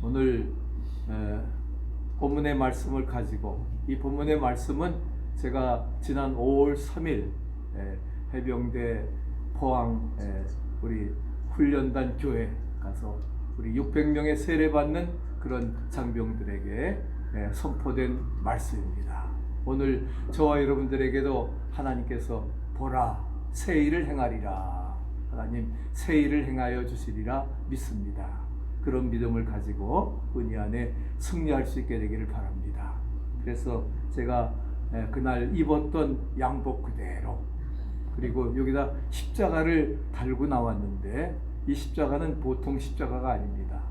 오늘 본문의 말씀을 가지고, 이 본문의 말씀은 제가 지난 5월 3일 해병대 포항 우리 훈련단 교회 가서 우리 600명의 세례받는 그런 장병들에게 선포된 말씀입니다. 오늘 저와 여러분들에게도 하나님께서 보라 새 일을 행하리라, 하나님 새 일을 행하여 주시리라 믿습니다. 그런 믿음을 가지고 은혜 안에 승리할 수 있게 되기를 바랍니다. 그래서 제가 그날 입었던 양복 그대로, 그리고 여기다 십자가를 달고 나왔는데 이 십자가는 보통 십자가가 아닙니다.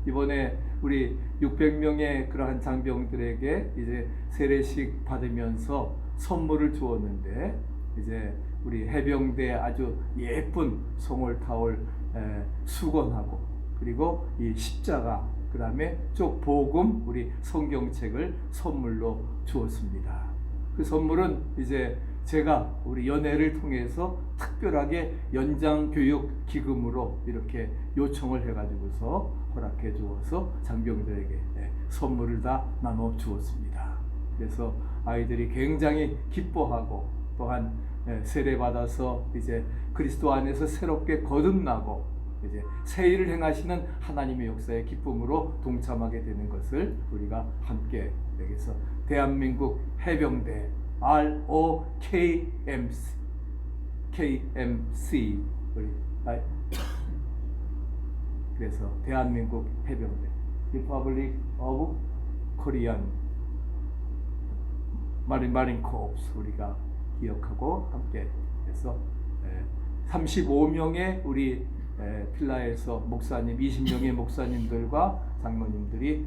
이번에 우리 600명의 그러한 장병들에게 이제 세례식 받으면서 선물을 주었는데, 이제 우리 해병대 아주 예쁜 송골타올 수건하고, 그리고 이 십자가, 그 다음에 쪽 복음 우리 성경책을 선물로 주었습니다. 그 선물은 이제 제가 우리 연회를 통해서 특별하게 연장교육 기금으로 이렇게 요청을 해가지고서 허락해 주어서 장병들에게 선물을 다 나눠 주었습니다. 그래서 아이들이 굉장히 기뻐하고, 또한 세례 받아서 이제 그리스도 안에서 새롭게 거듭나고 이제 새 일을 행하시는 하나님의 역사의 기쁨으로 동참하게 되는 것을 우리가 함께 여기서 대한민국 해병대 ROKMC 우리 그래서 대한민국 해병대 Republic of Korean Marine Corps 우리가 기억하고 함께 해서 35명의 우리 필라에서 목사님 20명의 목사님들과 장로님들이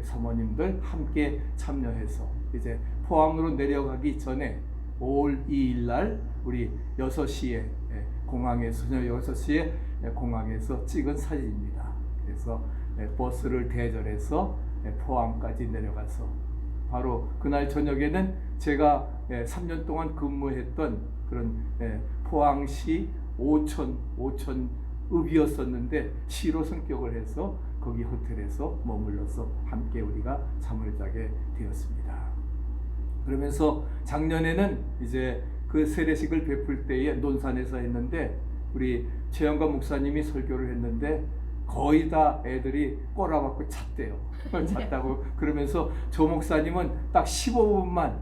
사모님들 함께 참여해서 이제 포항으로 내려가기 전에 5월 2일 날 우리 6시에 공항에서 저녁 6시에 공항에서 찍은 사진입니다. 그래서 버스를 대절해서 포항까지 내려가서 바로 그날 저녁에는 제가 3년 동안 근무했던 그런 포항시 오천읍이었었는데 시로 성격을 해서 거기 호텔에서 머물러서 함께 우리가 잠을 자게 되었습니다. 그러면서 작년에는 이제 그 세례식을 베풀 때에 논산에서 했는데 우리 최영관 목사님이 설교를 했는데 거의 다 애들이 꼬라박고 잤대요. 잤다고 그러면서 조 목사님은 딱 10분만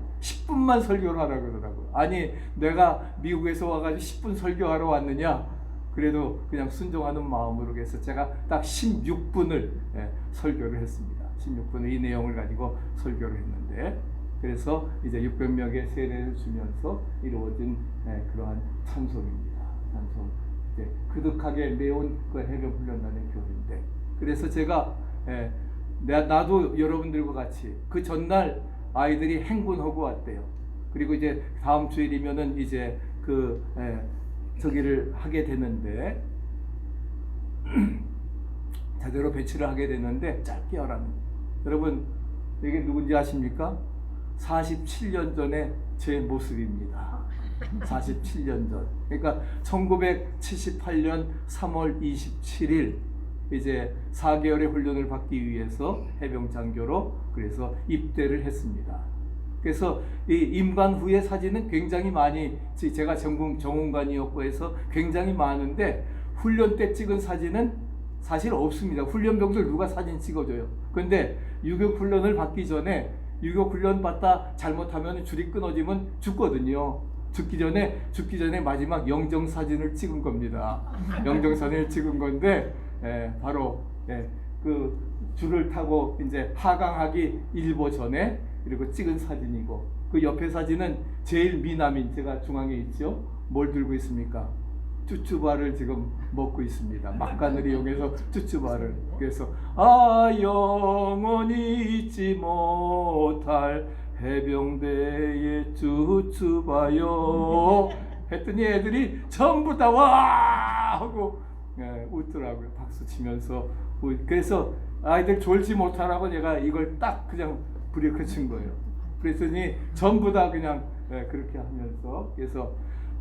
설교를 하라고 그러더라고요. 아니 내가 미국에서 와가지고 10분 설교하러 왔느냐, 그래도 그냥 순종하는 마음으로 해서 제가 딱 16분을 설교를 했습니다. 16분을 이 내용을 가지고 설교를 했는데, 그래서 이제 600명의 세례를 주면서 이루어진 그러한 찬송입니다. 찬송 이제 그득하게 메운 그 해병 훈련단의 교회인데, 그래서 제가 나도 여러분들과 같이 그 전날 아이들이 행군하고 왔대요. 그리고 이제 다음 주일이면은 이제 그 저기를 하게 되는데 제대로 배치를 하게 되는데 짧게 하라는. 여러분 이게 누군지 아십니까? 47년 전에 제 모습입니다. 47년 전. 그러니까 1978년 3월 27일 이제 4개월의 훈련을 받기 위해서 해병장교로 그래서 입대를 했습니다. 그래서 이 임관 후의 사진은 굉장히 많이, 제가 정훈관이었고 해서 굉장히 많은데 훈련 때 찍은 사진은 사실 없습니다. 훈련병들 누가 사진 찍어줘요. 근데 유격 훈련을 받기 전에, 유격 훈련 받다 잘못하면 줄이 끊어지면 죽거든요. 죽기 전에 마지막 영정사진을 찍은 겁니다. 영정사진을 찍은 건데 바로 그 줄을 타고 이제 하강하기 일보 전에 그리고 찍은 사진이고, 그 옆에 사진은 제일 미남인 제가 중앙에 있죠. 뭘 들고 있습니까? 쭈쭈바를 지금 먹고 있습니다. 막간을 이용해서 쭈쭈바를. 그래서 영원히 잊지 못할 해병대의 쭈쭈바요 했더니 애들이 전부 다 와 하고 웃더라고요. 박수 치면서. 그래서 아이들 졸지 못하라고 내가 이걸 딱 그냥 브레이크 친 거예요. 그랬더니 전부 다 그냥 그렇게 하면서, 그래서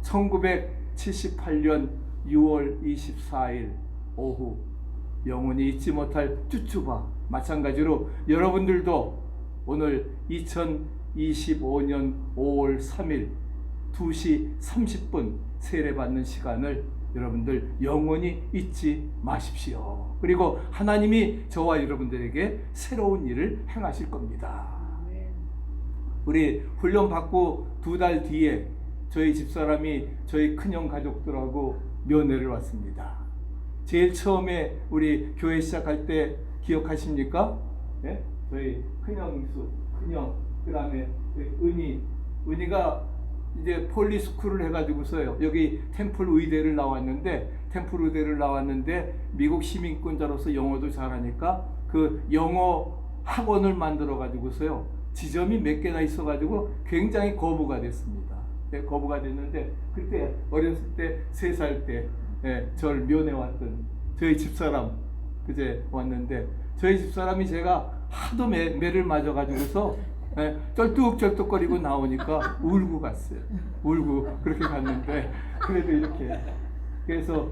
1978년 6월 24일 오후 영원히 잊지 못할 쭈쭈바. 마찬가지로 여러분들도 오늘 2025년 5월 3일 2시 30분 세례받는 시간을 여러분들 영원히 잊지 마십시오. 그리고 하나님이 저와 여러분들에게 새로운 일을 행하실 겁니다. 우리 훈련 받고 2달 뒤에 저희 집사람이 저희 큰형 가족들하고 면회를 왔습니다. 제일 처음에 우리 교회 시작할 때 기억하십니까? 네? 저희 큰형 그 다음에 은희가 이제 폴리스쿨을 해가지고서요, 여기 템플 의대를 나왔는데 미국 시민권자로서 영어도 잘하니까 그 영어 학원을 만들어 가지고서요, 지점이 몇 개나 있어가지고 굉장히 거부가 됐습니다. 네, 거부가 됐는데 그때 어렸을 때 3살 때 저를 면회 왔던 저희 집사람 그제 왔는데, 저희 집사람이 제가 하도 매를 맞아가지고서 쩔뚝쩔뚝거리고 나오니까 울고 갔어요. 울고 그렇게 갔는데, 그래도 이렇게 그래서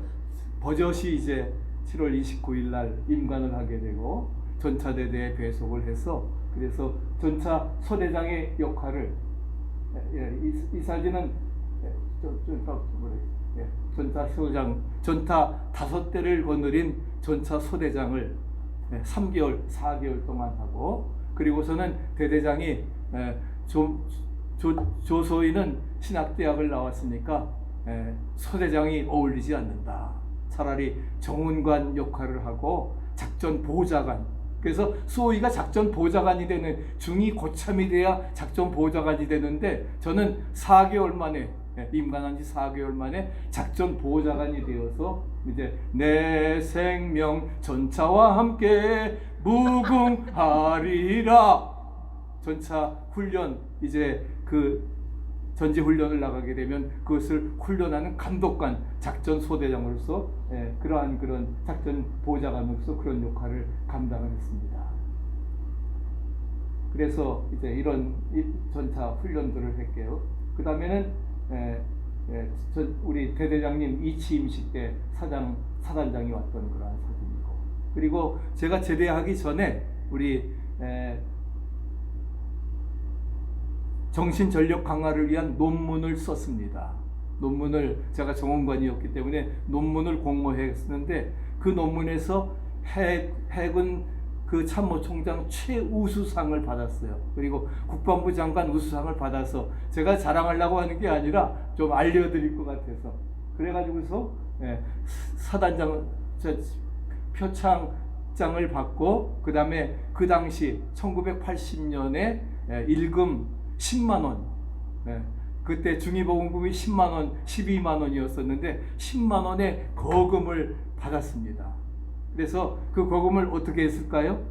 버젓이 이제 7월 29일 날 임관을 하게 되고 전차대대에 배속을 해서, 그래서 전차 소대장의 역할을 이 사진은 전차 소장, 전차 5대를 거느린 전차 소대장을 4개월 동안 하고, 그리고서는 대대장이 조소희는 신학대학을 나왔으니까 소대장이 어울리지 않는다. 차라리 정훈관 역할을 하고 작전 보좌관. 그래서 소희가 작전 보좌관이 되는, 중위 고참이 돼야 작전 보좌관이 되는데, 저는 4개월 만에 임관한 지 4개월 만에 작전 보좌관이 되어서 이제 내 생명 전차와 함께 무궁하리라. 전차 훈련, 이제 그 전지 훈련을 나가게 되면 그것을 훈련하는 감독관, 작전 소대장으로서 그런 작전 보좌관으로서 그런 역할을 감당을 했습니다. 그래서 이제 이런 전차 훈련들을 했게요. 그 다음에는 우리 대대장님 이취임식 때 사단장이 왔던 그러한 사진이고, 그리고 제가 제대하기 전에 우리 정신전력 강화를 위한 논문을 썼습니다. 논문을 제가 정원관이었기 때문에 논문을 공모했는데, 그 논문에서 해군 그 참모총장 최우수상을 받았어요. 그리고 국방부 장관 우수상을 받아서 제가 자랑하려고 하는 게 아니라 좀 알려드릴 것 같아서, 그래가지고서 사단장 표창장을 받고, 그 다음에 그 당시 1980년에 일금 10만 원, 그때 중위보험금이 10만 원, 12만 원이었었는데 10만 원의 거금을 받았습니다. 그래서 그 거금을 어떻게 했을까요?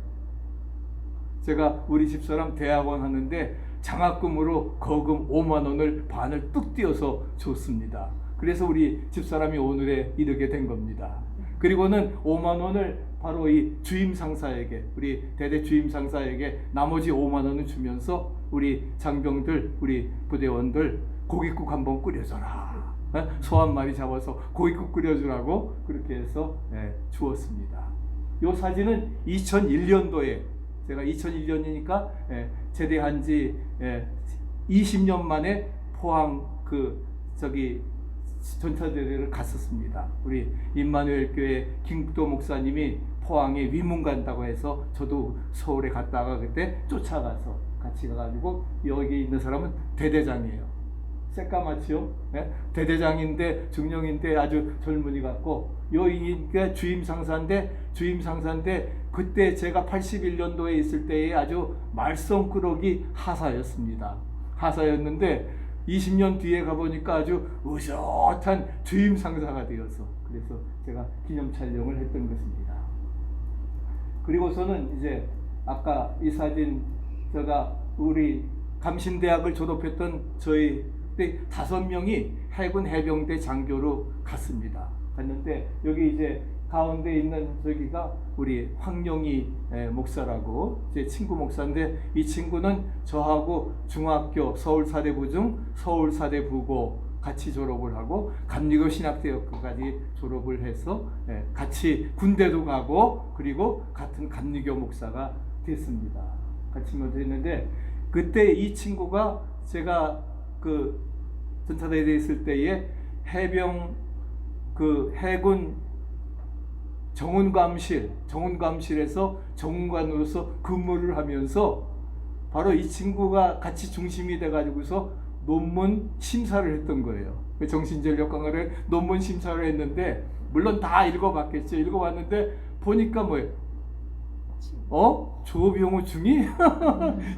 제가 우리 집사람 대학원 하는데 장학금으로 거금 5만 원을 반을 뚝 띄어서 줬습니다. 그래서 우리 집사람이 오늘에 이르게 된 겁니다. 그리고는 5만 원을 바로 이 주임 상사에게, 우리 대대 주임 상사에게 나머지 5만 원을 주면서 우리 장병들, 우리 부대원들 고깃국 한번 끓여줘라. 소 한 마리 잡아서 고깃국 끓여주라고 그렇게 해서 주었습니다. 이 사진은 2001년도에 제가 2001년이니까 제대한 지 20년 만에 포항 전차대대를 갔었습니다. 우리 임마누엘 교회 김도 목사님이 포항에 위문 간다고 해서 저도 서울에 갔다가 그때 쫓아가서 같이 가가지고, 여기 있는 사람은 대대장이에요. 새까맣지요? 대대장인데 중령인데 아주 젊은이 같고, 여기가 주임 상사인데 그때 제가 81년도에 있을 때에 아주 말썽꾸러기 하사였습니다. 하사였는데 20년 뒤에 가보니까 아주 의젓한 주임 상사가 되어서, 그래서 제가 기념 촬영을 했던 것입니다. 그리고서는 이제 아까 이 사진, 제가 우리 감신대학을 졸업했던 저희 그때 5명이 해군 해병대 장교로 갔습니다. 갔는데 여기 이제 가운데 있는 저기가 우리 황영희 목사라고 제 친구 목사인데, 이 친구는 저하고 중학교 서울사대부 중 서울사대부고 같이 졸업을 하고 감리교 신학대학교까지 졸업을 해서 같이 군대도 가고 그리고 같은 감리교 목사가 됐습니다. 같이 됐는데 그때 이 친구가 제가 그 전차대에 있을 때에 해병 그 해군 정훈감실에서 정훈관으로서 근무를 하면서 바로 이 친구가 같이 중심이 돼가지고서 논문 심사를 했던 거예요. 정신전력 강화를 논문 심사를 했는데 물론 다 읽어봤겠죠. 읽어봤는데 보니까 뭐예요? 조병호 중이?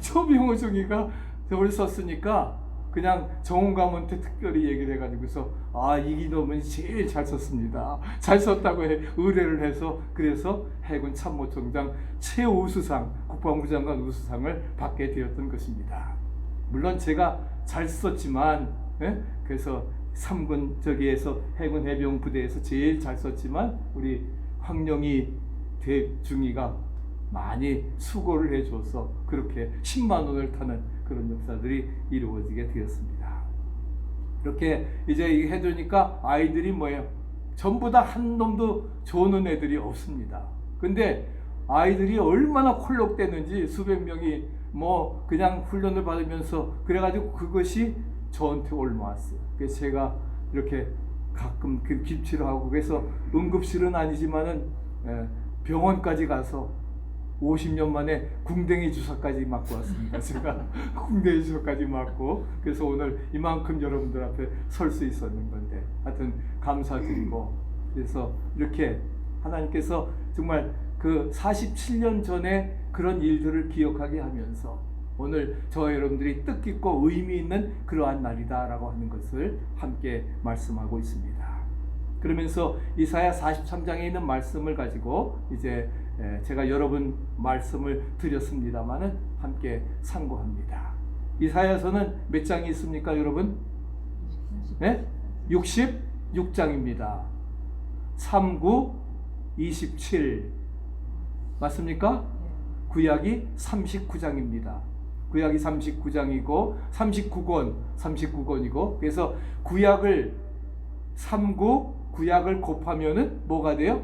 조병호 중이가 저걸 썼으니까 그냥 정훈감한테 특별히 얘기를 해가지고서 이 논문이 제일 잘 썼습니다. 잘 썼다고 의뢰를 해서 그래서 해군 참모총장 최우수상, 국방부 장관 우수상을 받게 되었던 것입니다. 물론 제가 잘 썼지만 그래서 3군 저기에서 해군 해병 부대에서 제일 잘 썼지만 우리 황영희 대중이가 많이 수고를 해줘서 그렇게 10만 원을 타는 그런 역사들이 이루어지게 되었습니다. 이렇게 이제 해두니까 아이들이 뭐예요? 전부 다 한 놈도 좋은 애들이 없습니다. 근데 아이들이 얼마나 콜록대는지 수백 명이 뭐 그냥 훈련을 받으면서 그래가지고 그것이 저한테 올라왔어요. 그래서 제가 이렇게 가끔 그 김치를 하고 그래서 응급실은 아니지만은 병원까지 가서 50년 만에 궁뎅이 주사까지 맞고 왔습니다. 제가 궁뎅이 주사까지 맞고 그래서 오늘 이만큼 여러분들 앞에 설 수 있었는 건데 하여튼 감사드리고 그래서 이렇게 하나님께서 정말 그 47년 전에 그런 일들을 기억하게 하면서 오늘 저와 여러분들이 뜻깊고 의미 있는 그러한 날이다라고 하는 것을 함께 말씀하고 있습니다. 그러면서 이사야 43장에 있는 말씀을 가지고 이제 제가 여러분 말씀을 드렸습니다마는 함께 상고합니다. 이사야서는 몇 장이 있습니까, 여러분? 네? 66장입니다. 39, 27 맞습니까? 구약이 39장입니다. 구약이 39장이고 39권이고 그래서 구약을 39 구약을 곱하면은 뭐가 돼요?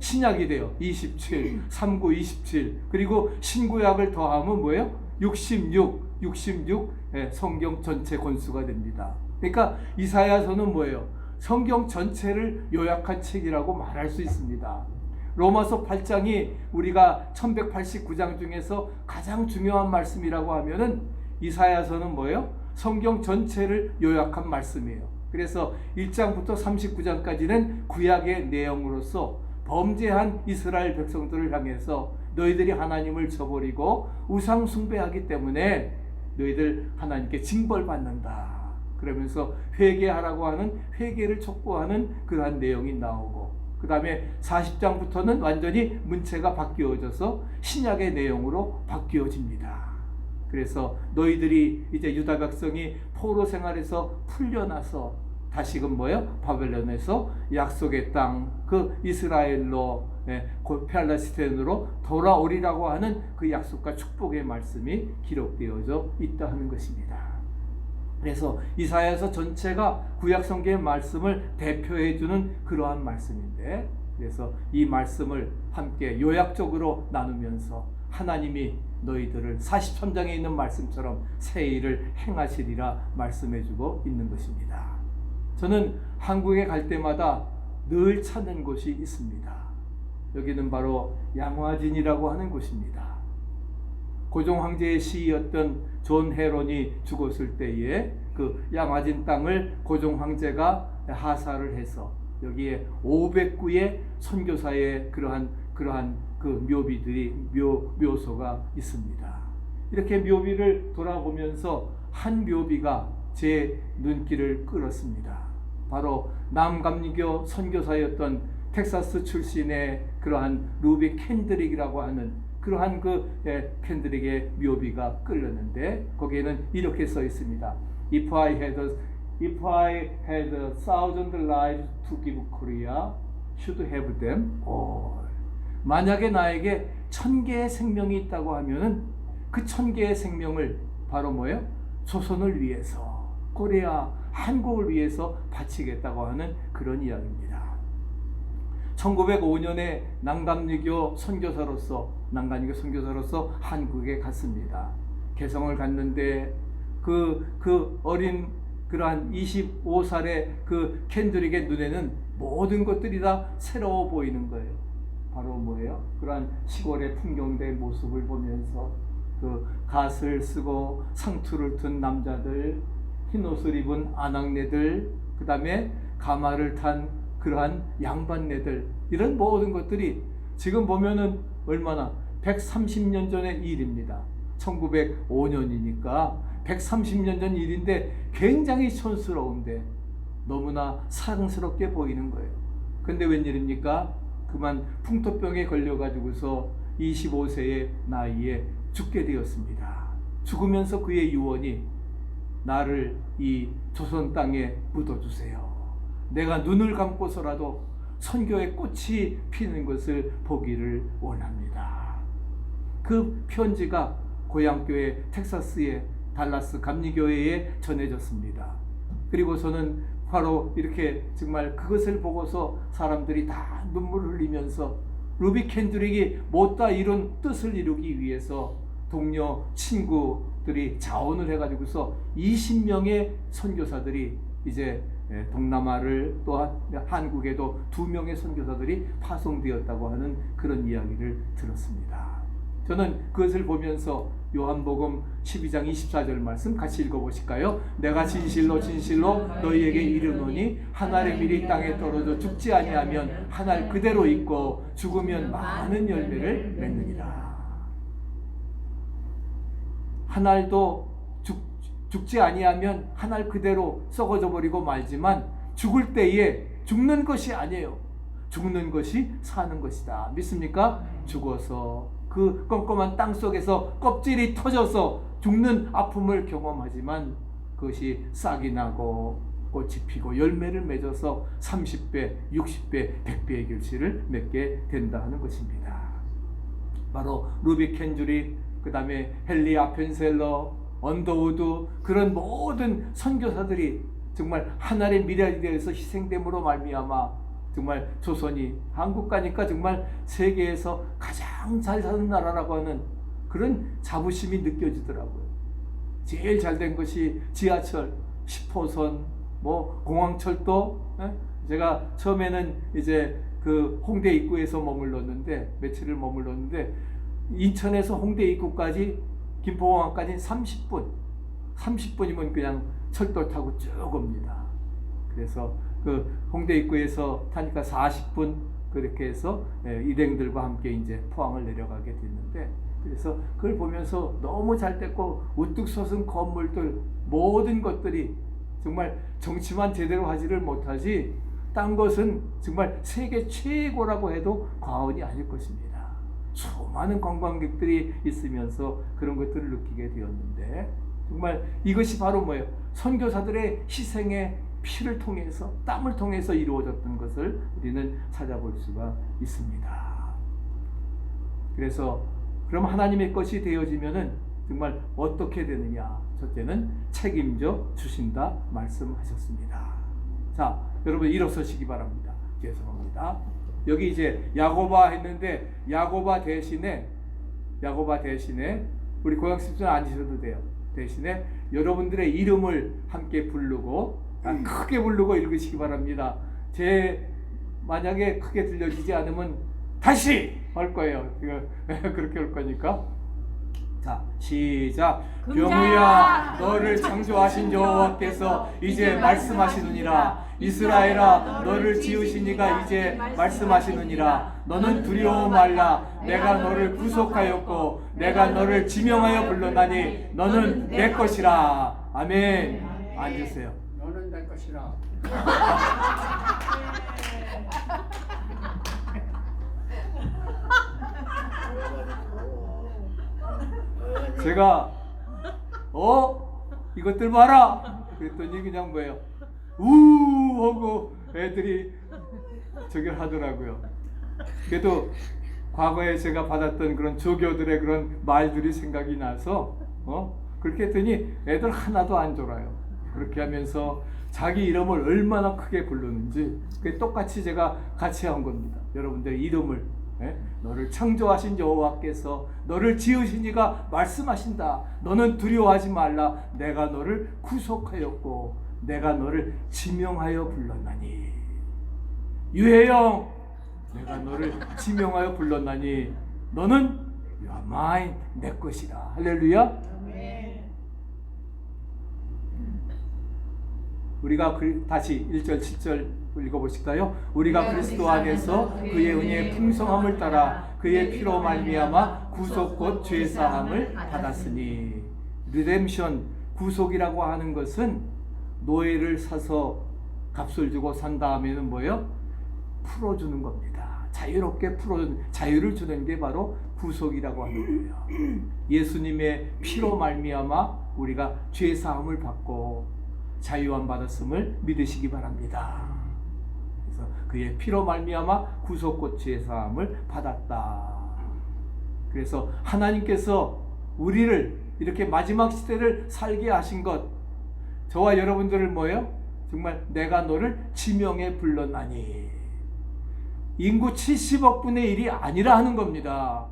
신약이 돼요. 27, 39, 27. 그리고 신구약을 더하면 뭐예요? 66 성경 전체 권수가 됩니다. 그러니까 이사야서는 뭐예요? 성경 전체를 요약한 책이라고 말할 수 있습니다. 로마서 8장이 우리가 1189장 중에서 가장 중요한 말씀이라고 하면은 이사야서는 뭐예요? 성경 전체를 요약한 말씀이에요. 그래서 1장부터 39장까지는 구약의 내용으로서 범죄한 이스라엘 백성들을 향해서 너희들이 하나님을 저버리고 우상 숭배하기 때문에 너희들 하나님께 징벌받는다. 그러면서 회개하라고 하는 회개를 촉구하는 그러한 내용이 나오고 그 다음에 40장부터는 완전히 문체가 바뀌어져서 신약의 내용으로 바뀌어집니다. 그래서 너희들이 이제 유다 백성이 포로 생활에서 풀려나서 다시금 뭐예요? 바벨론에서 약속의 땅 그 이스라엘로 곧 팔레스타인으로 돌아오리라고 하는 그 약속과 축복의 말씀이 기록되어져 있다 하는 것입니다. 그래서 이사야서 전체가 구약 성경의 말씀을 대표해 주는 그러한 말씀인데 그래서 이 말씀을 함께 요약적으로 나누면서 하나님이 너희들을 43장에 있는 말씀처럼 새 일을 행하시리라 말씀해 주고 있는 것입니다. 저는 한국에 갈 때마다 늘 찾는 곳이 있습니다. 여기는 바로 양화진이라고 하는 곳입니다. 고종 황제의 시였던 존 헤론이 죽었을 때에 그 양화진 땅을 고종 황제가 하사를 해서 여기에 500구의 선교사의 그러한 그 묘소가 있습니다. 이렇게 묘비를 돌아보면서 한 묘비가 제 눈길을 끌었습니다. 바로 남감리교 선교사였던 텍사스 출신의 그러한 루비 캔드릭이라고 하는 그러한 그 캔드릭의 묘비가 끌렸는데 거기에는 이렇게 써 있습니다. If I had a thousand lives to give Korea, should have them all. 만약에 나에게 1000개의 생명이 있다고 하면은 그 1000개의 생명을 바로 뭐예요? 조선을 위해서, 코리아 한국을 위해서 바치겠다고 하는 그런 이야기입니다. 1905년에 난감리교 선교사로서 한국에 갔습니다. 개성을 갔는데 그 어린 그러한 25살의 그 켄드릭의 눈에는 모든 것들이 다 새로워 보이는 거예요. 바로 뭐예요? 그러한 시골의 풍경된 모습을 보면서 그 갓을 쓰고 상투를 든 남자들, 흰옷을 입은 아낙네들, 그 다음에 가마를 탄 그러한 양반네들, 이런 모든 것들이 지금 보면은 얼마나 130년 전의 일입니다. 1905년이니까 130년 전 일인데 굉장히 촌스러운데 너무나 사랑스럽게 보이는 거예요. 근데 웬일입니까? 그만 풍토병에 걸려가지고서 25세의 나이에 죽게 되었습니다. 죽으면서 그의 유언이 나를 이 조선 땅에 묻어주세요. 내가 눈을 감고서라도 선교의 꽃이 피는 것을 보기를 원합니다. 그 편지가 고향교회 텍사스의 달라스 감리교회에 전해졌습니다. 그리고서는 바로 이렇게 정말 그것을 보고서 사람들이 다 눈물을 흘리면서 루비 켄드릭이 못다 이룬 뜻을 이루기 위해서 동료 친구들이 자원을 해가지고서 20명의 선교사들이 이제 동남아를 또한 한국에도 2명의 선교사들이 파송되었다고 하는 그런 이야기를 들었습니다. 저는 그것을 보면서 요한복음 12장 24절 말씀 같이 읽어보실까요? 내가 진실로 너희에게 이르노니 한 알의 밀이 땅에 떨어져 죽지 아니하면 한 알 그대로 있고 죽으면 많은 열매를 맺느니라. 한 알도 죽지 아니하면 한 알 그대로 썩어져 버리고 말지만 죽을 때에 죽는 것이 아니에요. 죽는 것이 사는 것이다. 믿습니까? 죽어서 그 껌껌한 땅 속에서 껍질이 터져서 죽는 아픔을 경험하지만 그것이 싹이 나고 꽃이 피고 열매를 맺어서 30배, 60배, 100배의 결실을 맺게 된다 하는 것입니다. 바로 루비 켄드릭, 그 다음에 헨리 아펜셀러, 언더우드, 그런 모든 선교사들이 정말 하나의 미래에 대해서 희생됨으로 말미암아 정말 조선이 한국 가니까 정말 세계에서 가장 잘 사는 나라라고 하는 그런 자부심이 느껴지더라고요. 제일 잘 된 것이 지하철, 10호선, 뭐 공항철도. 제가 처음에는 이제 그 홍대 입구에서 머물렀는데 며칠을 머물렀는데 인천에서 홍대 입구까지 김포공항까지 30분이면 그냥 철도 타고 쭉 옵니다. 그래서 그 홍대 입구에서 타니까 40분 그렇게 해서 일행들과 함께 이제 포항을 내려가게 됐는데, 그래서 그걸 보면서 너무 잘 됐고 우뚝 솟은 건물들 모든 것들이 정말 정치만 제대로 하지를 못하지 딴 것은 정말 세계 최고라고 해도 과언이 아닐 것입니다. 수많은 관광객들이 있으면서 그런 것들을 느끼게 되었는데 정말 이것이 바로 뭐예요? 선교사들의 희생의 피를 통해서 땀을 통해서 이루어졌던 것을 우리는 찾아볼 수가 있습니다. 그래서 그럼 하나님의 것이 되어지면은 정말 어떻게 되느냐? 첫째는 책임져 주신다 말씀하셨습니다. 자, 여러분 일어서시기 바랍니다. 죄송합니다. 여기 이제 야고바 했는데 야고바 대신에 우리 고향 집사님 앉으셔도 돼요. 대신에 여러분들의 이름을 함께 부르고 크게 부르고 읽으시기 바랍니다. 만약에 크게 들려지지 않으면 다시 할 거예요. 그렇게 할 거니까. 자, 시작. 병우야, 너를 창조하신 여호와께서 이제 말씀하시느니라. 이스라엘아, 너를 지으신 이가 이제 말씀하시느니라. 너는 두려워 말라. 내가 너를 구속하였고 내가 너를 지명하여 불렀나니 너는 내 것이라. 아멘. 앉으세요. 너는 내 것이라. 제가 이것들 봐라 그랬더니 그냥 뭐예요? 우 하고 애들이 저기를 하더라고요. 그래도 과거에 제가 받았던 그런 조교들의 그런 말들이 생각이 나서 그렇게 했더니 애들 하나도 안 졸아요. 그렇게 하면서 자기 이름을 얼마나 크게 부르는지 그게 똑같이 제가 같이 한 겁니다. 여러분들의 이름을 너를 창조하신 여호와께서 너를 지으신 이가 말씀하신다. 너는 두려워하지 말라. 내가 너를 구속하였고 내가 너를 지명하여 불렀나니. 유혜영, 내가 너를 지명하여 불렀나니 너는 You are mine, 내 것이라. 할렐루야. 우리가 다시 1절 7절 읽어보실까요? 우리가 그리스도 안에서 그의 은혜의 풍성함을 따라 그의 피로 말미암아 구속 곧 죄사함을 받았으니. 리뎀션, 구속이라고 하는 것은 노예를 사서 값을 주고 산 다음에는 뭐예요? 풀어주는 겁니다. 자유롭게 자유를 주는 게 바로 구속이라고 하는 거예요. 예수님의 피로 말미암아 우리가 죄사함을 받고 자유함 받았음을 믿으시기 바랍니다. 그래서 그의 피로 말미암아 구속 곧 죄사함을 받았다. 그래서 하나님께서 우리를 이렇게 마지막 시대를 살게 하신 것, 저와 여러분들을 뭐예요? 정말 내가 너를 지명해 불렀나니. 인구 70억 분의 1이 아니라 하는 겁니다.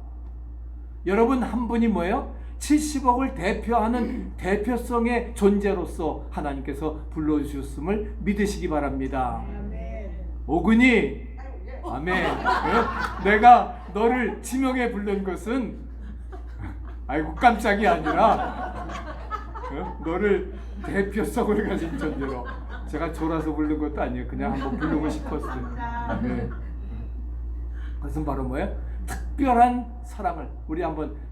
여러분 한 분이 뭐예요? 70억을 대표하는 대표성의 존재로서 하나님께서 불러주셨음을 믿으시기 바랍니다. 오근이, 아멘. 내가 너를 지명해 부른 것은 아이고 깜짝이 아니라 너를 대표성을 가진 존재로, 제가 졸아서 부른 것도 아니에요. 그냥 한번 부르고 싶었어요. 네. 그것은 바로 뭐예요? 특별한 사랑을, 우리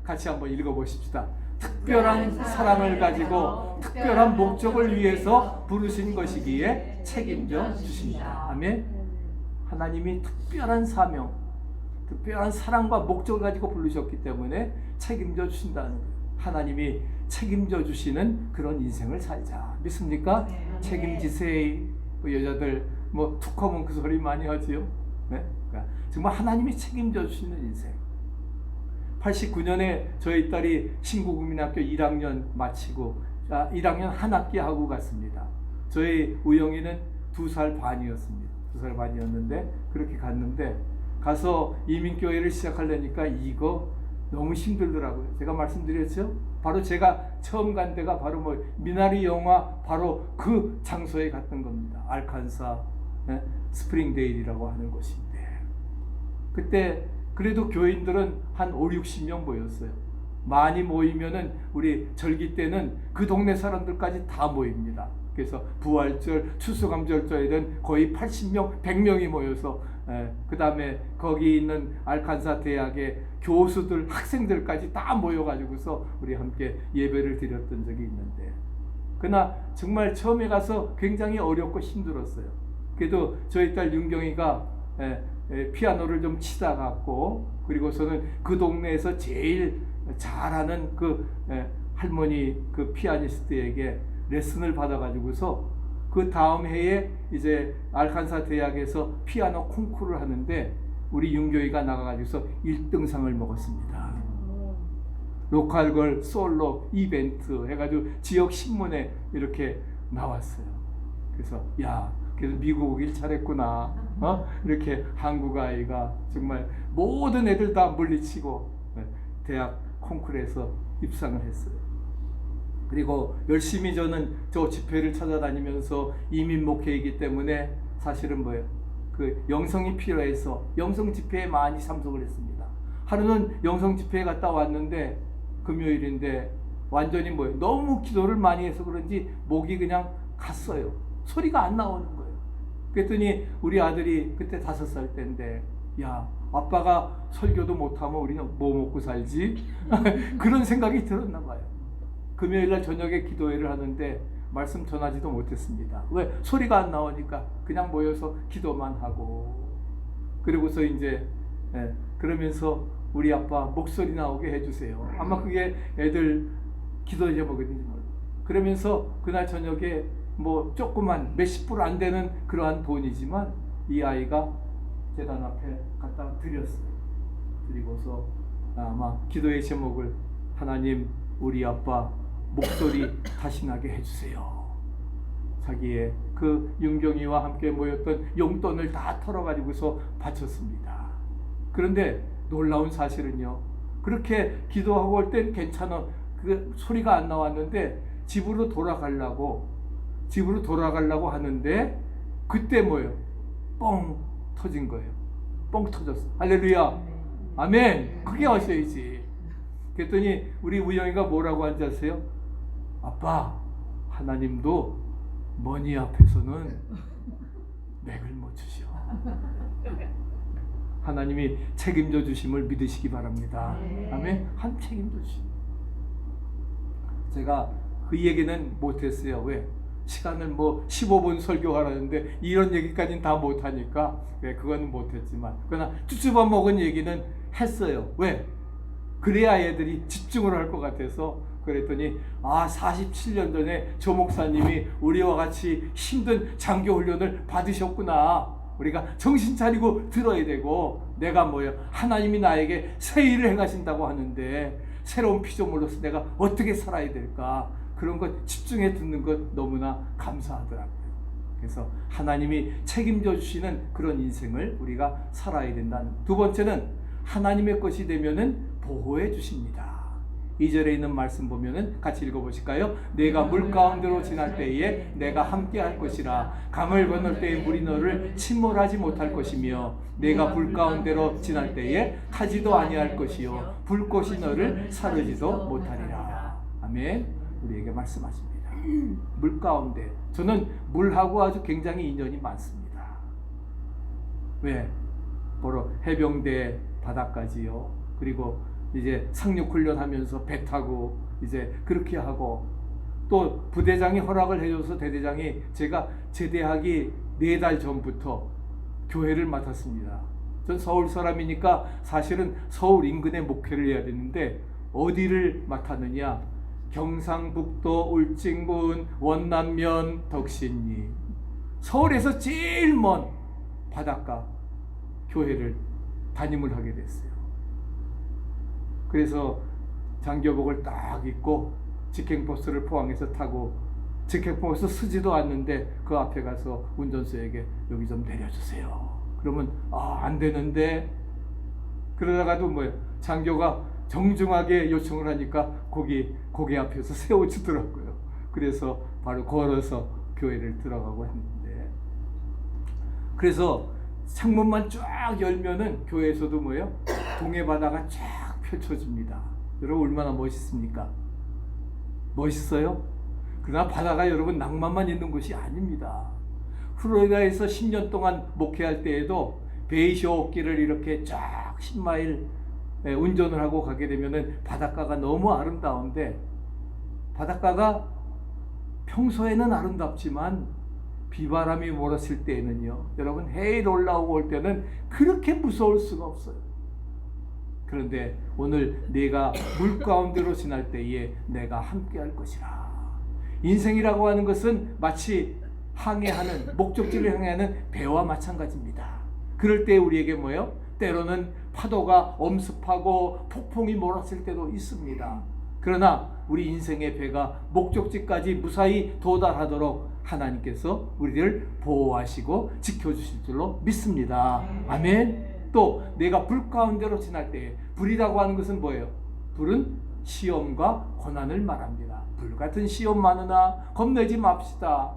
같이 한번 읽어보십시다. 특별한 사랑을 가지고 특별한 목적을 위해서 부르신 것이기에 책임져 주신다. 아멘. 하나님이 특별한 사명, 특별한 사랑과 목적을 가지고 부르셨기 때문에 책임져 주신다는 거예요. 하나님이 책임져 주시는 그런 인생을 살자. 믿습니까? 네. 책임지세요. 여자들 툭 하면 그 소리 많이 하지요. 네? 그러니까 정말 하나님이 책임져 주시는 인생. 89년에 저희 딸이 신구국민학교 1학년 마치고 1학년 한 학기 하고 갔습니다. 저희 우영이는 2살 반이었습니다. 2살 반이었는데 그렇게 갔는데, 가서 이민교회를 시작하려니까 이거 너무 힘들더라고요. 제가 말씀드렸죠? 바로 제가 처음 간 데가 바로 미나리 영화 바로 그 장소에 갔던 겁니다. 알칸사 스프링데일이라고 하는 곳인데, 그때 그래도 교인들은 한 5, 60명 모였어요. 많이 모이면은 우리 절기 때는 그 동네 사람들까지 다 모입니다. 그래서 부활절, 추수감절절에는 거의 80명, 100명이 모여서 그 다음에 거기 있는 알칸사 대학의 교수들, 학생들까지 다 모여가지고서 우리 함께 예배를 드렸던 적이 있는데, 그러나 정말 처음에 가서 굉장히 어렵고 힘들었어요. 그래도 저희 딸 윤경이가 피아노를 좀 치다 갔고, 그리고서는 그 동네에서 제일 잘하는 그 할머니 그 피아니스트에게 레슨을 받아가지고서 그 다음 해에 이제 알칸사 대학에서 피아노 콩쿠르를 하는데 우리 윤교이가 나가가지고서 1등상을 먹었습니다. 로컬걸 솔로 이벤트 해가지고 지역 신문에 이렇게 나왔어요. 그래서 그래서 미국 오길 잘했구나. 이렇게 한국 아이가 정말 모든 애들 다 물리치고 대학 콩쿠르에서 입상을 했어요. 그리고 열심히 저는 저 집회를 찾아다니면서 이민 목회이기 때문에 사실은 뭐예요? 그 영성이 필요해서 영성 집회에 많이 참석을 했습니다. 하루는 영성 집회에 갔다 왔는데 금요일인데 완전히 뭐예요? 너무 기도를 많이 해서 그런지 목이 그냥 갔어요. 소리가 안 나오는 거예요. 그랬더니 우리 아들이 그때 5살 때인데, 아빠가 설교도 못하면 우리는 뭐 먹고 살지? 그런 생각이 들었나 봐요. 금요일날 저녁에 기도회를 하는데 말씀 전하지도 못했습니다. 왜? 소리가 안 나오니까 그냥 모여서 기도만 하고, 그리고서 이제 그러면서 우리 아빠 목소리 나오게 해주세요. 아마 그게 애들 기도 제목이든지 몰라요. 그러면서 그날 저녁에 조그만 몇십 불 안 되는 그러한 돈이지만 이 아이가 제단 앞에 갖다 드렸어요. 드리고서 아마 기도의 제목을 하나님 우리 아빠 목소리 다시 나게 해주세요. 자기의 그 윤경이와 함께 모였던 용돈을 다 털어가지고서 바쳤습니다. 그런데 놀라운 사실은요, 그렇게 기도하고 올 땐 괜찮아, 그 소리가 안 나왔는데 집으로 돌아가려고 하는데 그때 뭐예요? 뻥 터진 거예요. 뻥 터졌어. 할렐루야. 아멘. 그게 하셔야지. 그랬더니 우리 우영이가 뭐라고 한지 아세요? 아빠, 하나님도 머니 앞에서는 맥을 못 주셔. 하나님이 책임져 주심을 믿으시기 바랍니다. 아멘. 한 책임져 주심. 제가 그 얘기는 못했어요. 왜? 시간을 뭐 15분 설교하라는데 이런 얘기까지는 다 못하니까 그건 못했지만, 그러나 쭈쭈밥 먹은 얘기는 했어요. 왜? 그래야 애들이 집중을 할 것 같아서. 그랬더니 47년 전에 조 목사님이 우리와 같이 힘든 장교 훈련을 받으셨구나. 우리가 정신 차리고 들어야 되고, 내가 하나님이 나에게 새 일을 행하신다고 하는데 새로운 피조물로서 내가 어떻게 살아야 될까, 그런 것 집중해 듣는 것 너무나 감사하더라고요. 그래서 하나님이 책임져 주시는 그런 인생을 우리가 살아야 된다는. 두 번째는 하나님의 것이 되면은 보호해 주십니다. 2절에 있는 말씀 보면은 같이 읽어보실까요? 내가 물 가운데로 지날 때에 내가 함께 할 것이라. 강을 건널 때에 물이 너를 침몰하지 못할 것이며 내가 불 가운데로 지날 때에 타지도 아니할 것이요 불꽃이 너를 사르지도 못하리라. 아멘. 우리에게 말씀하십니다. 물 가운데. 저는 물하고 아주 굉장히 인연이 많습니다. 왜? 바로 해병대 바다까지요. 그리고 이제 상륙훈련 하면서 배 타고 이제 그렇게 하고, 또 부대장이 허락을 해줘서 대대장이 제가 제대하기 4달 전부터 교회를 맡았습니다. 전 서울 사람이니까 사실은 서울 인근에 목회를 해야 되는데 어디를 맡았느냐? 경상북도 울진군 원남면 덕신리, 서울에서 제일 먼 바닷가 교회를 담임을 하게 됐어요. 그래서 장교복을 딱 입고 직행버스를 포항에서 타고, 직행버스 쓰지도 않는데 그 앞에 가서 운전수에게 여기 좀 내려주세요. 그러면 안 되는데, 그러다가도 장교가 정중하게 요청을 하니까 고개 앞에서 세워주더라고요. 그래서 바로 걸어서 교회를 들어가고 했는데, 그래서 창문만 쫙 열면은 교회에서도 동해 바다가 쫙 펼쳐집니다. 여러분 얼마나 멋있습니까? 멋있어요? 그러나 바다가 여러분 낭만만 있는 곳이 아닙니다. 플로리다에서 10년 동안 목회할 때에도 베이쇼길을 이렇게 쫙 10마일 운전을 하고 가게 되면은 바닷가가 너무 아름다운데, 바닷가가 평소에는 아름답지만 비바람이 몰았을 때에는요, 여러분 해일 올라오고 올 때는 그렇게 무서울 수가 없어요. 그런데 오늘 내가 물 가운데로 지날 때에 내가 함께 할 것이라. 인생이라고 하는 것은 마치 항해하는, 목적지를 향하는 배와 마찬가지입니다. 그럴 때 우리에게 때로는 파도가 엄습하고 폭풍이 몰았을 때도 있습니다. 그러나 우리 인생의 배가 목적지까지 무사히 도달하도록 하나님께서 우리를 보호하시고 지켜주실 줄로 믿습니다. 아멘. 또 내가 불 가운데로 지날 때에, 불이라고 하는 것은 뭐예요? 불은 시험과 고난을 말합니다. 불같은 시험 많으나 겁내지 맙시다.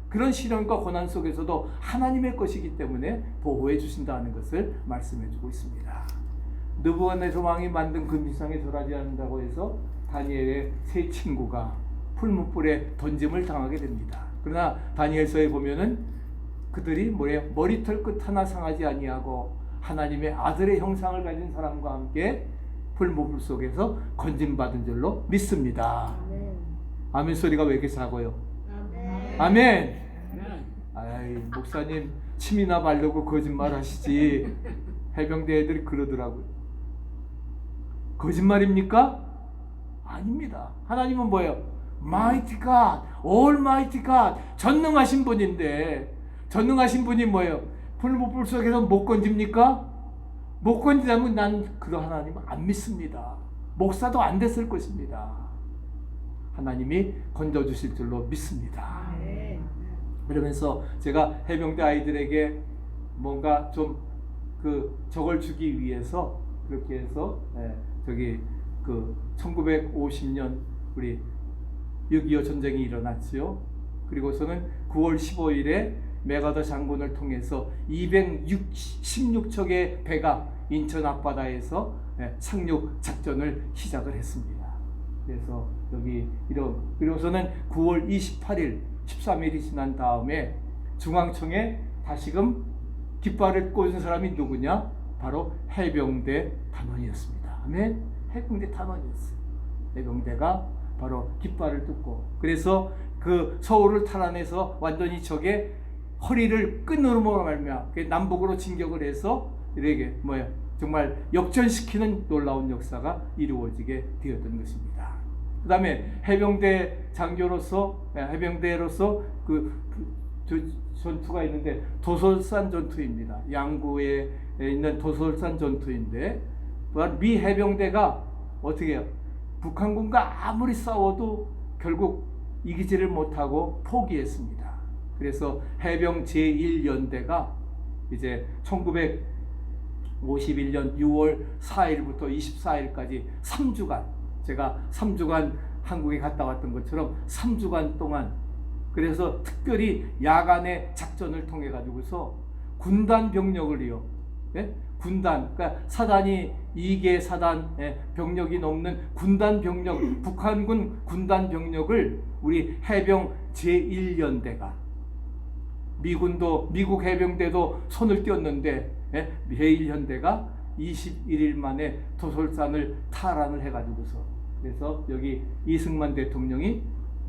그런 시련과 고난 속에서도 하나님의 것이기 때문에 보호해 주신다는 것을 말씀해 주고 있습니다. 느부갓네살 왕이 만든 금신상에 절하지 않는다고 해서 다니엘의 세 친구가 풀무불에 던짐을 당하게 됩니다. 그러나 다니엘서에 보면은 그들이 머리털 끝 하나 상하지 아니하고 하나님의 아들의 형상을 가진 사람과 함께 풀무불 속에서 건짐받은 줄로 믿습니다. 아멘. 아멘 소리가 왜 이렇게 작아요? 아멘. 아멘. 아이, 목사님 침이나 바르고 거짓말 하시지. 해병대 애들이 그러더라고요. 거짓말입니까? 아닙니다. 하나님은 뭐예요? Mighty God, Almighty God, 전능하신 분인데, 전능하신 분이 뭐예요? 풀무불 속에서 못 건집니까? 못 건지다면 난 그 하나님은 안 믿습니다. 목사도 안 됐을 것입니다. 하나님이 건져주실 줄로 믿습니다. 그러면서 제가 해병대 아이들에게 뭔가 좀 저걸 주기 위해서 그렇게 해서 저기 1950년 우리 6.25 전쟁이 일어났지요. 그리고서는 9월 15일에 메가더 장군을 통해서 216척의 배가 인천 앞바다에서 상륙 작전을 시작을 했습니다. 그래서 여기 그리고서는 9월 28일 13일이 지난 다음에 중앙청에 다시금 깃발을 꽂은 사람이 누구냐? 바로 해병대 단원이었습니다. 아멘. 해병대 단원이었어요. 해병대가 바로 깃발을 뜯고, 그래서 서울을 탈환해서 완전히 적의 허리를 끊으므로 말미암아 남북으로 진격을 해서 이렇게 정말 역전시키는 놀라운 역사가 이루어지게 되었던 것입니다. 그 다음에 해병대 장교로서 해병대로서 전투가 있는데 도솔산 전투입니다. 양구에 있는 도솔산 전투인데 미 해병대가 어떻게 해요? 북한군과 아무리 싸워도 결국 이기지를 못하고 포기했습니다. 그래서 해병 제1연대가 이제 1951년 6월 4일부터 24일까지 3주간, 제가 3주간 한국에 갔다 왔던 것처럼 3주간 동안, 그래서 특별히 야간에 작전을 통해 가지고서 군단 병력을요, 군단, 그러니까 사단이 2개 사단 병력이 넘는 군단 병력, 북한군 군단 병력을 우리 해병 제1연대가, 미국 해병대도 손을 띄었는데 제1연대가 21일 만에 도솔산을 탈환을 해가지고서, 그래서 여기 이승만 대통령이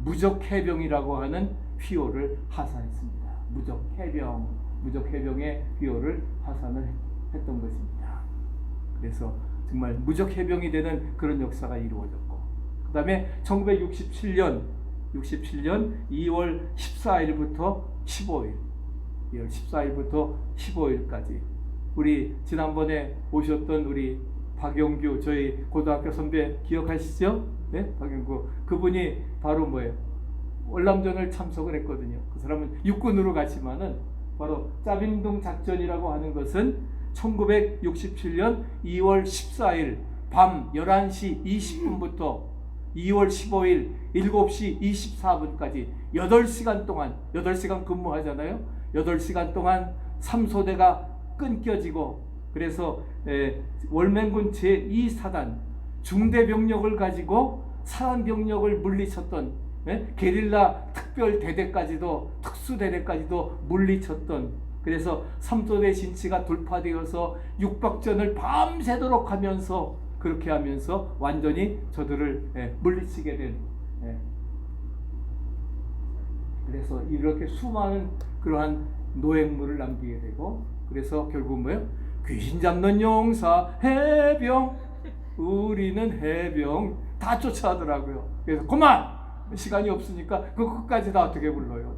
무적해병이라고 하는 휘호를 하산했습니다. 무적해병의 휘호를 하산을 했던 것입니다. 그래서 정말 무적해병이 되는 그런 역사가 이루어졌고, 그 다음에 1967년 2월 14일부터 15일, 2월 14일부터 15일까지 우리 지난번에 오셨던 우리 박영규, 저희 고등학교 선배 기억하시죠? 네? 박영규. 그분이 바로 월남전을 참석을 했거든요. 그 사람은 육군으로 갔지만은 바로 짜빈둥 작전이라고 하는 것은 1967년 2월 14일 밤 11시 20분부터 2월 15일 7시 24분까지 8시간 동안, 8시간 근무하잖아요. 8시간 동안 3소대가 끊겨지고, 그래서 월맹군 제2사단 중대병력을 가지고 사단병력을 물리쳤던 게릴라 특별대대까지도, 특수대대까지도 물리쳤던, 그래서 3소대 진치가 돌파되어서 육박전을 밤새도록 하면서, 그렇게 하면서 완전히 저들을 물리치게 된, 그래서 이렇게 수많은 그러한 노획물을 남기게 되고, 그래서 결국 귀신 잡는 용사 해병, 우리는 해병, 다 쫓아하더라고요. 그래서 그만! 시간이 없으니까 그 끝까지 다 어떻게 불러요?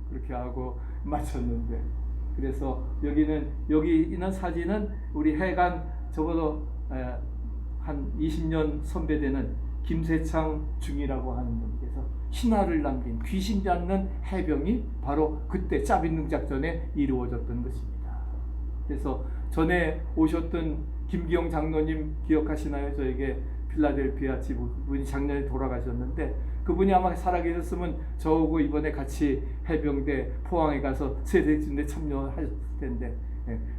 그렇게 하고 마쳤는데, 그래서 여기 있는 사진은 우리 해관, 적어도 한 20년 선배되는 김세창 중이라고 하는 분께서 신화를 남긴 귀신 잡는 해병이 바로 그때 짜빈둥 작전에 이루어졌던 것입니다. 그래서 전에 오셨던 김기영 장로님 기억하시나요? 저에게 필라델피아 지부분이 작년에 돌아가셨는데, 그분이 아마 살아계셨으면 저하고 이번에 같이 해병대 포항에 가서 세대진대 참여하셨을 텐데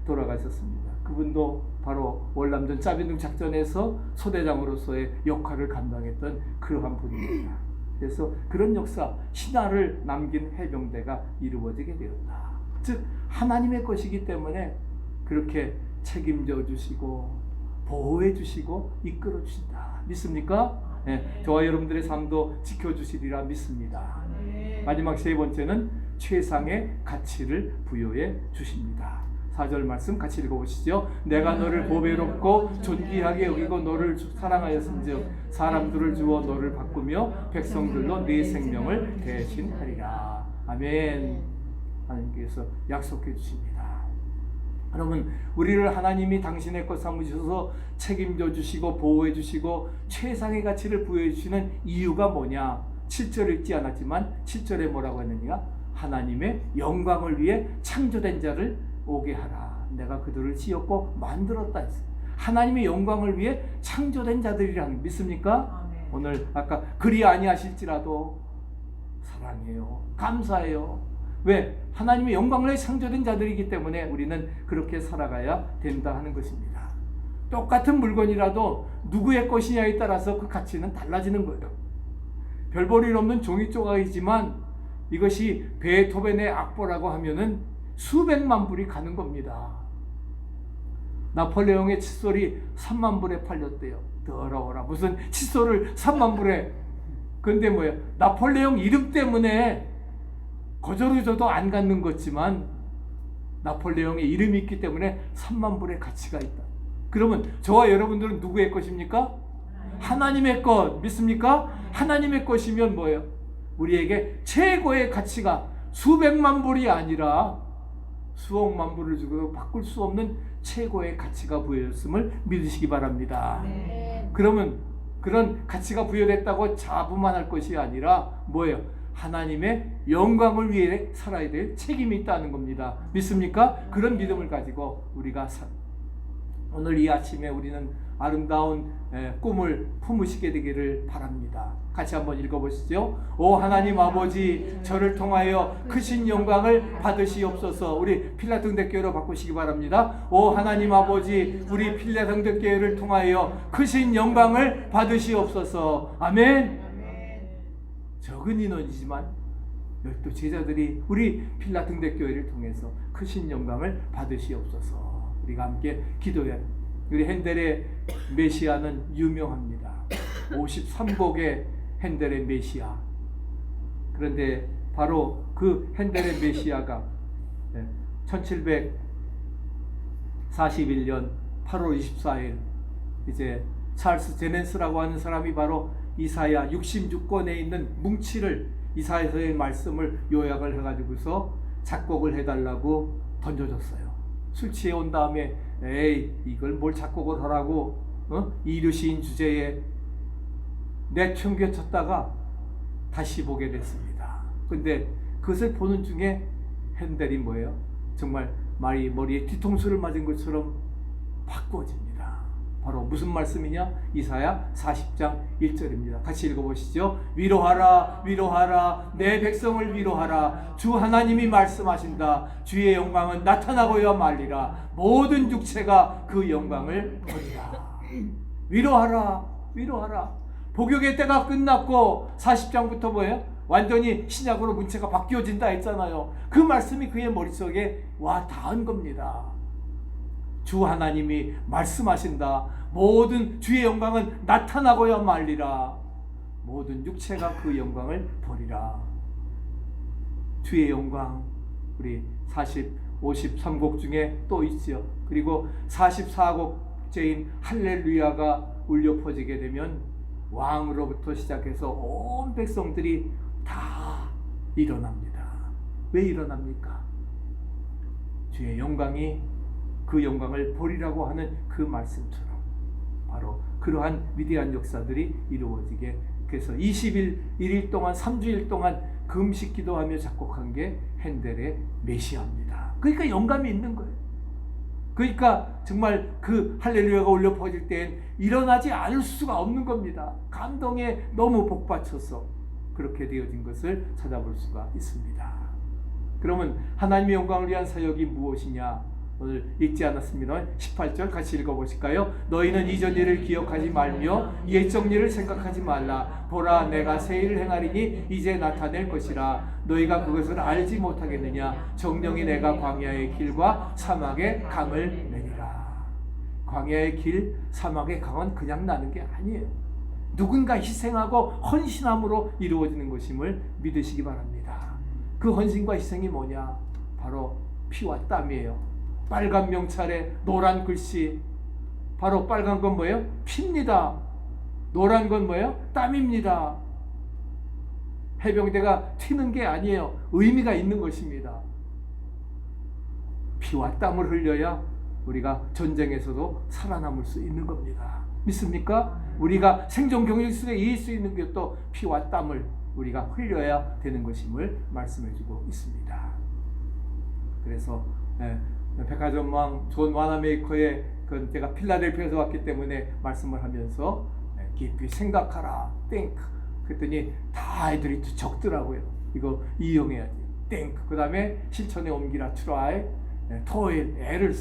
돌아가셨습니다. 그분도 바로 월남전 짜빈둥 작전에서 소대장으로서의 역할을 감당했던 그러한 분입니다. 그래서 그런 역사, 신화를 남긴 해병대가 이루어지게 되었다. 즉 하나님의 것이기 때문에 그렇게 책임져 주시고 보호해 주시고 이끌어 주신다. 믿습니까? 저와 여러분들의 삶도 지켜주시리라 믿습니다. 마지막 세 번째는 최상의 가치를 부여해 주십니다. 4절 말씀 같이 읽어보시죠. 내가 너를 보배롭고 존귀하게 여기고 너를 사랑하였은즉 사람들을 주어 너를 바꾸며 백성들로 네 생명을 대신하리라. 아멘. 하나님께서 약속해 주십니다. 여러분, 우리를 하나님이 당신의 것 삼으셔서 책임져 주시고 보호해 주시고 최상의 가치를 부여해 주시는 이유가 뭐냐? 7절 읽지 않았지만 7절에 뭐라고 했느냐? 하나님의 영광을 위해 창조된 자를 오게 하라. 내가 그들을 지었고 만들었다 했어요. 하나님의 영광을 위해 창조된 자들이라는 믿습니까? 아멘. 오늘 아까 그리 아니하실지라도 사랑해요. 감사해요. 왜? 하나님의 영광을 위해 창조된 자들이기 때문에 우리는 그렇게 살아가야 된다 하는 것입니다. 똑같은 물건이라도 누구의 것이냐에 따라서 그 가치는 달라지는 거예요. 별볼일 없는 종이 조각이지만 이것이 베토벤의 악보라고 하면은 수백만 불이 가는 겁니다. 나폴레옹의 칫솔이 3만 불에 팔렸대요. 더러워라. 무슨 칫솔을 3만 불에. 근데 뭐예요? 나폴레옹 이름 때문에 거저로 줘도 안 갖는 거지만 나폴레옹의 이름이 있기 때문에 3만 불의 가치가 있다. 그러면 저와 여러분들은 누구의 것입니까? 하나님의 것. 믿습니까? 하나님의 것이면 뭐예요? 우리에게 최고의 가치가 수백만 불이 아니라 수억만 불을 주고도 바꿀 수 없는 최고의 가치가 부여졌음을 믿으시기 바랍니다. 네. 그러면 그런 가치가 부여됐다고 자부만 것이 아니라 뭐예요? 하나님의 영광을 위해 살아야 될 책임이 있다는 겁니다. 믿습니까? 그런 믿음을 가지고 우리가 오늘 이 아침에 우리는 아름다운 꿈을 품으시게 되기를 바랍니다. 같이 한번 읽어보시죠. 오 하나님 아버지, 저를 통하여 크신 영광을 받으시옵소서. 우리 필라델피아로 바꾸시기 바랍니다. 오 하나님 아버지, 우리 필라델피아를 통하여 크신 영광을 받으시옵소서. 아멘. 적은 인원이지만 12제자들이 우리 필라델피아 교회를 통해서 크신 영광을 받으시옵소서. 우리가 함께 기도해야 합니다. 우리 핸델의 메시아는 유명합니다. 53곡의 핸델의 메시아. 그런데 바로 그 핸델의 메시아가 1741년 8월 24일 이제 찰스 제넨스라고 하는 사람이 바로 이사야 66권에 있는 뭉치를 이사야서의 말씀을 요약을 해가지고서 작곡을 해달라고 던져줬어요. 술 취해 온 다음에 에이 이걸 뭘 작곡을 하라고 이르시인 주제에 내청겨쳤다가 다시 보게 됐습니다. 근데 그것을 보는 중에 핸델이 뭐예요? 정말 머리에 뒤통수를 맞은 것처럼 바꿔집니다. 바로 무슨 말씀이냐? 이사야 40장 1절입니다. 같이 읽어보시죠. 위로하라 위로하라 내 백성을 위로하라. 주 하나님이 말씀하신다. 주의 영광은 나타나고야 말리라. 모든 육체가 그 영광을 보리라. 위로하라 위로하라. 복역의 때가 끝났고 40장부터 뭐예요? 완전히 신약으로 문체가 바뀌어진다 했잖아요. 그 말씀이 그의 머릿속에 와 닿은 겁니다. 주 하나님이 말씀하신다. 모든 주의 영광은 나타나고야 말리라. 모든 육체가 그 영광을 보리라. 주의 영광 우리 53곡 중에 또 있죠. 그리고 44곡째인 할렐루야가 울려 퍼지게 되면 왕으로부터 시작해서 온 백성들이 다 일어납니다. 왜 일어납니까? 주의 영광이 그 영광을 보리라고 하는 그 말씀처럼 바로 그러한 위대한 역사들이 이루어지게, 그래서 21일 동안 3주일 동안 금식 기도하며 작곡한 게 핸델의 메시아입니다. 그러니까 영감이 있는 거예요. 그러니까 정말 그 할렐루야가 울려 퍼질 땐 일어나지 않을 수가 없는 겁니다. 감동에 너무 복받쳐서 그렇게 되어진 것을 찾아볼 수가 있습니다. 그러면 하나님의 영광을 위한 사역이 무엇이냐? 오늘 읽지 않았습니다. 18절 같이 읽어보실까요? 너희는 이전 일을 기억하지 말며 옛적 일을 생각하지 말라. 보라 내가 새 일을 행하리니 이제 나타낼 것이라. 너희가 그것을 알지 못하겠느냐? 정령이 내가 광야의 길과 사막의 강을 내리라. 광야의 길, 사막의 강은 그냥 나는 게 아니에요. 누군가 희생하고 헌신함으로 이루어지는 것임을 믿으시기 바랍니다. 그 헌신과 희생이 뭐냐? 바로 피와 땀이에요. 빨간 명찰에 노란 글씨, 바로 빨간 건 뭐예요? 피입니다. 노란 건 뭐예요? 땀입니다. 해병대가 튀는 게 아니에요. 의미가 있는 것입니다. 피와 땀을 흘려야 우리가 전쟁에서도 살아남을 수 있는 겁니다. 믿습니까? 우리가 생존 경쟁 속에 이길 수 있는 것도 피와 땀을 우리가 흘려야 되는 것임을 말씀해주고 있습니다. 그래서 백화점왕 존 와나메이커의 그 제가 필라델피아에서 왔기 때문에 말씀을 하면서 깊이 생각하라, think. 그랬더니 다 아이들이 적더라고요. 이거 이용해야지, think. 그 다음에 실천에 옮기라, try, toil, 애를